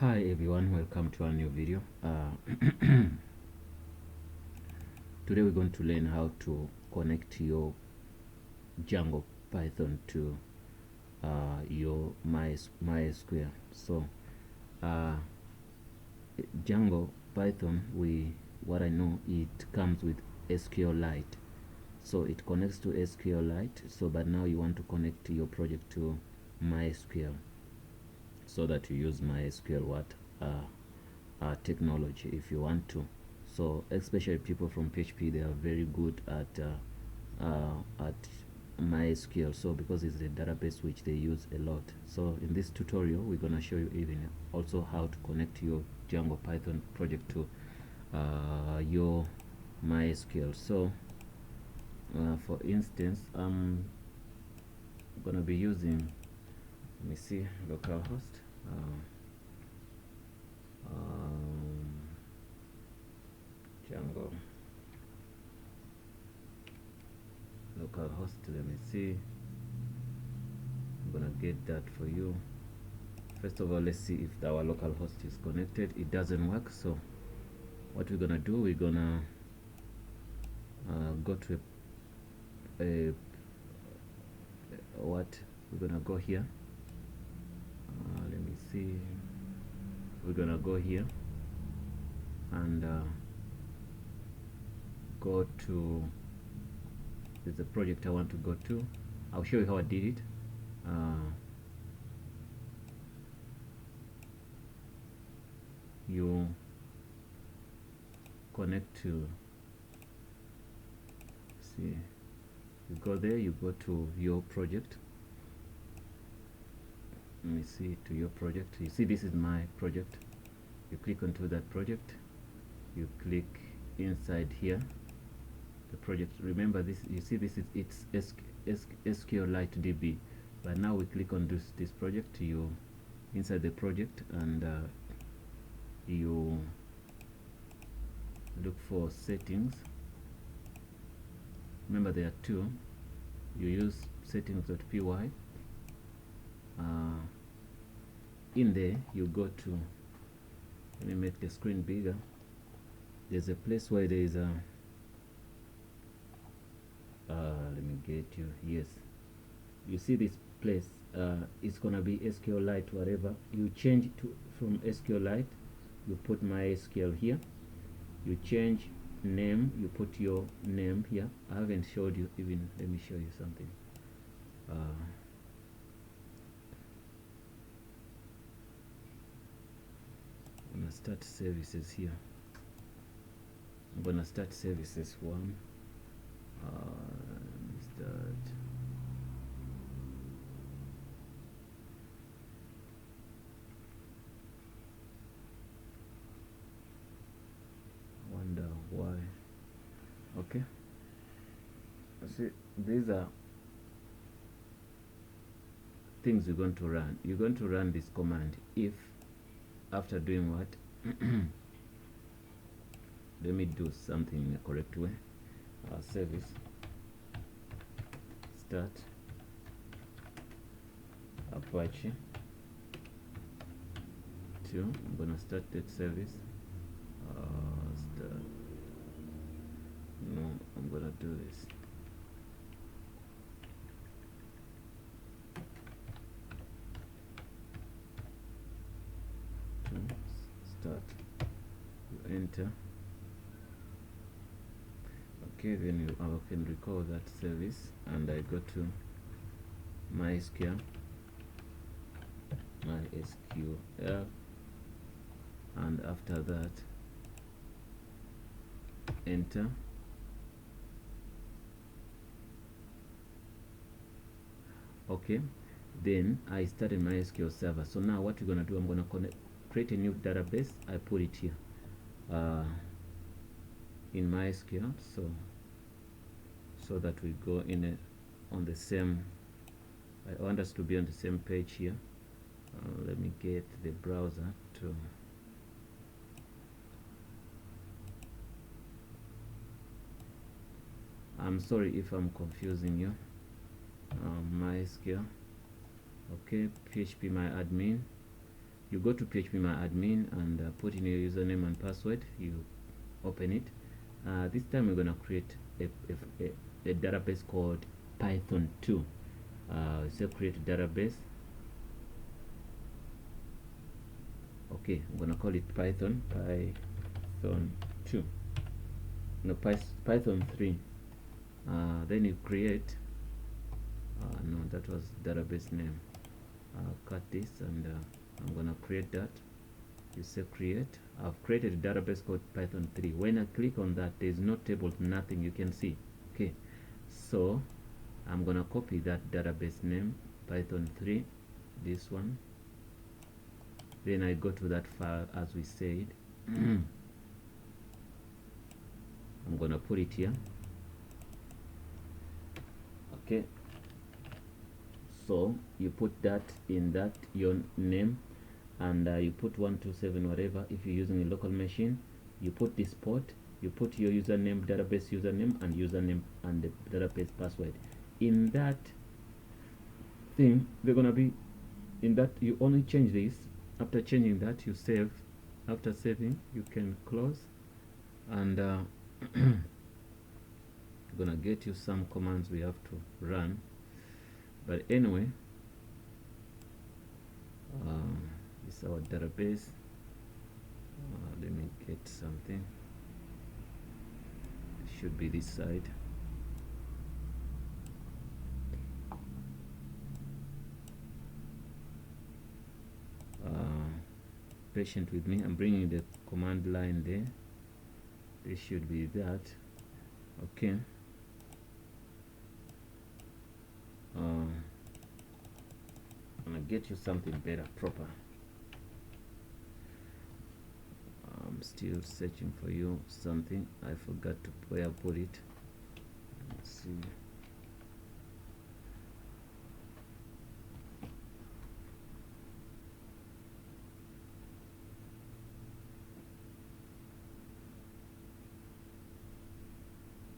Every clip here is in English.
Hi everyone, welcome to a new video. Today we're going to learn how to connect your Django Python to your MySQL. So Django Python, what I know, it comes with SQLite. So it connects to SQLite. So but now you want to connect your project to MySQL, so that you use MySQL technology if you want to. So especially people from PHP, they are very good at MySQL, so because it's the database which they use a lot. So in this tutorial we're going to show you even also how to connect your Django Python project to your MySQL. So for instance, I'm going to be using, let me see, localhost. Django localhost, let me see, I'm gonna get that for you. First of all, let's see if our localhost is connected. It doesn't work, so what we're gonna do, we're gonna go to we're gonna go here, let me see, we're gonna go here and go to, there's a project I want to go to. I'll show you how I did it. You connect to, see, you go there, you go to your project. Let me see, to your project. You see, this is my project. You click onto that project, you click inside here the project. Remember this, you see this is it's SQLite DB, but now we click on this project. You inside the project and you look for settings. Remember there are two. You use settings.py. In there you go to, let me make the screen bigger. There's a place where there is a let me get you, yes, you see this place, it's gonna be SQLite, whatever you change it to. From SQLite you put MySQL here, you change name, you put your name here. I haven't showed you even, let me show you something. I'm gonna start services here. I'm gonna start services 1. Start. Wonder why. Okay, see, these are things you're going to run. You're going to run this command if, after doing what, let me do something in a correct way. Service start Apache 2. I'm gonna start that service. Start. No, I'm gonna do this. Start. You enter. Okay, then I can recall that service and I go to MySQL, and after that enter. Okay, then I started MySQL server. So now what we're gonna do, I'm gonna create a new database. I put it here in MySQL, so that we go in on the same, I want us to be on the same page here. Let me get the browser to, I'm sorry if I'm confusing you. MySQL, okay, PHP my admin, you go to phpMyAdmin and put in your username and password. You open it. This time we're gonna create a database called Python 2. So create database. Okay, I'm gonna call it Python 2. No, Python 3. Then you create. No, that was database name. Cut this and I'm gonna create that. You say create. I've created a database called Python 3. When I click on that, there's no table, nothing you can see. Okay, so I'm gonna copy that database name, Python 3, this one. Then I go to that file as we said. I'm gonna put it here. Okay, so you put that in that your name, and you put 127 whatever. If you're using a local machine, you put this port, you put your username, database username and the database password. In that thing, they're gonna be in that. You only change this. After changing that, you save. After saving, you can close, and gonna get you some commands we have to run. But anyway, this is our database. Let me get something. It should be this side. Patient with me. I'm bringing the command line there. This should be that. Okay. I'm gonna get you something better, proper. I'm still searching for you something. I forgot to where I put it. Let's see.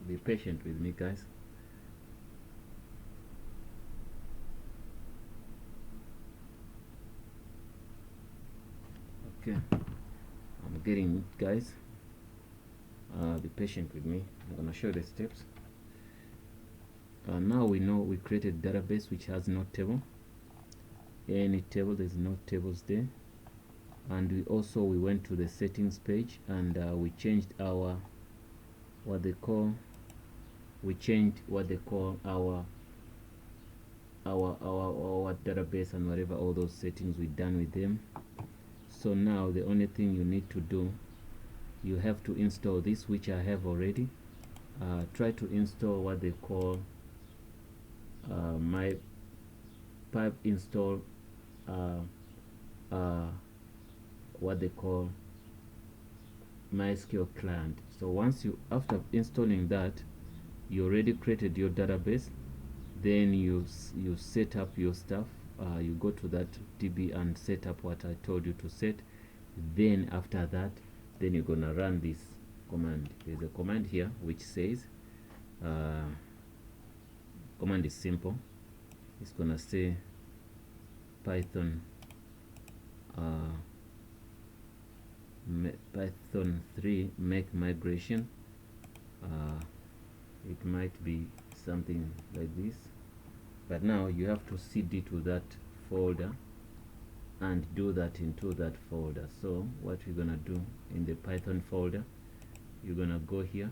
Be patient with me, guys. Okay, I'm getting it, guys. Be patient with me. I'm gonna show the steps. Now we know we created a database which has no table. Any table, there's no tables there. And we went to the settings page and we changed our what they call our database and whatever, all those settings we done with them. So now the only thing you need to do, you have to install this, which I have already. Try to install what they call my pipe install what they call MySQL client. So once after installing that, you already created your database. Then you set up your stuff. You go to that DB and set up what I told you to set. Then after that, then you're gonna run this command. There's a command here which says command is simple. It's gonna say Python Python 3 make migration. It might be something like this, but now you have to cd to that folder and do that into that folder. So what we're gonna do in the Python folder, you're gonna go here.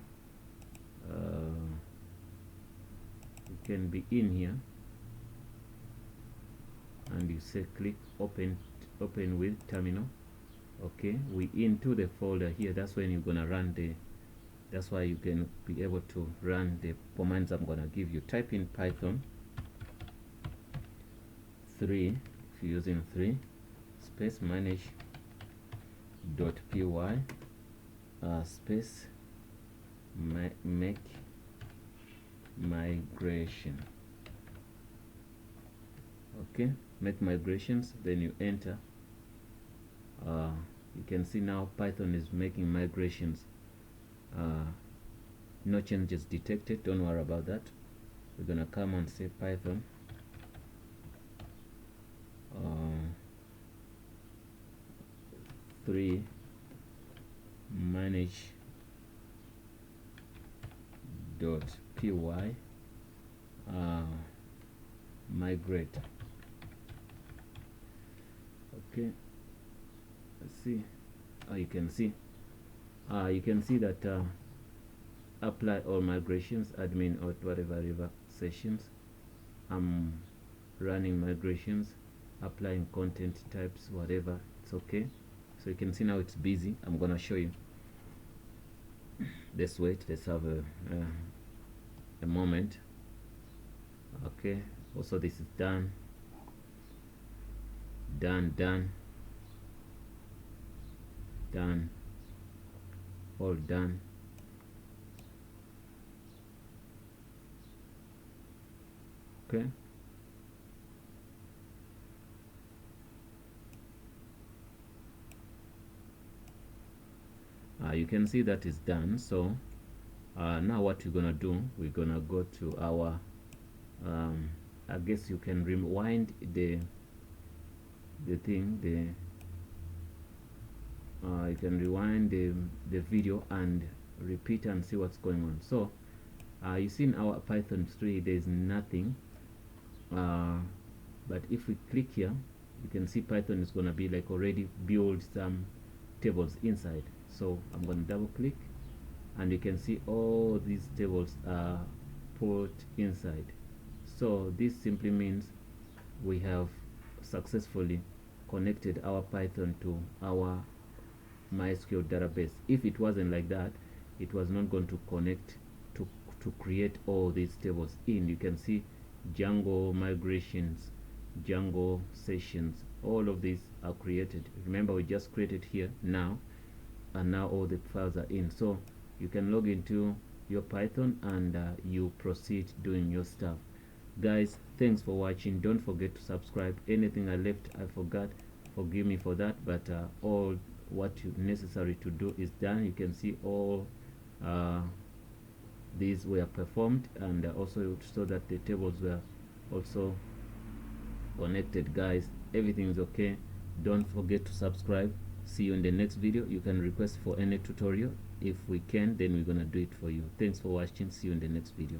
You can be in here and you say click open with terminal. Okay, we into the folder here. That's when you're gonna run that's why you can be able to run the commands I'm gonna give you. Type in Python 3 if you're using 3 space manage.py space make migration. Okay, make migrations. Then you enter. You can see now Python is making migrations. No changes detected. Don't worry about that. We're gonna come and say Python 3 manage dot py migrate. Okay, let's see. You can see that apply all migrations, admin or whatever sessions. I'm running migrations, applying content types, whatever, it's okay. So you can see now it's busy. I'm gonna show you. Let's wait, let's have a moment. Okay, also this is done, all done. Okay, you can see that is done. So now what we're gonna do, we're gonna go to our I guess you can rewind the thing, you can rewind the video and repeat and see what's going on. So you see in our Python 3 there's nothing, but if we click here, you can see Python is going to be like already build some tables inside. So I'm going to double click and you can see all these tables are put inside. So this simply means we have successfully connected our Python to our MySQL database. If it wasn't like that, it was not going to connect to create all these tables in. You can see Django migrations, Django sessions, all of these are created. Remember, we just created here now, and now all the files are in. So you can log into your Python and you proceed doing your stuff. Guys, thanks for watching. Don't forget to subscribe. Anything I left I forgot, forgive me for that, but all what you necessary to do is done. You can see all these were performed, and also so that the tables were also connected. Guys, everything is okay. Don't forget to subscribe. See you in the next video. You can request for any tutorial. If we can, then we're gonna do it for you. Thanks for watching. See you in the next video.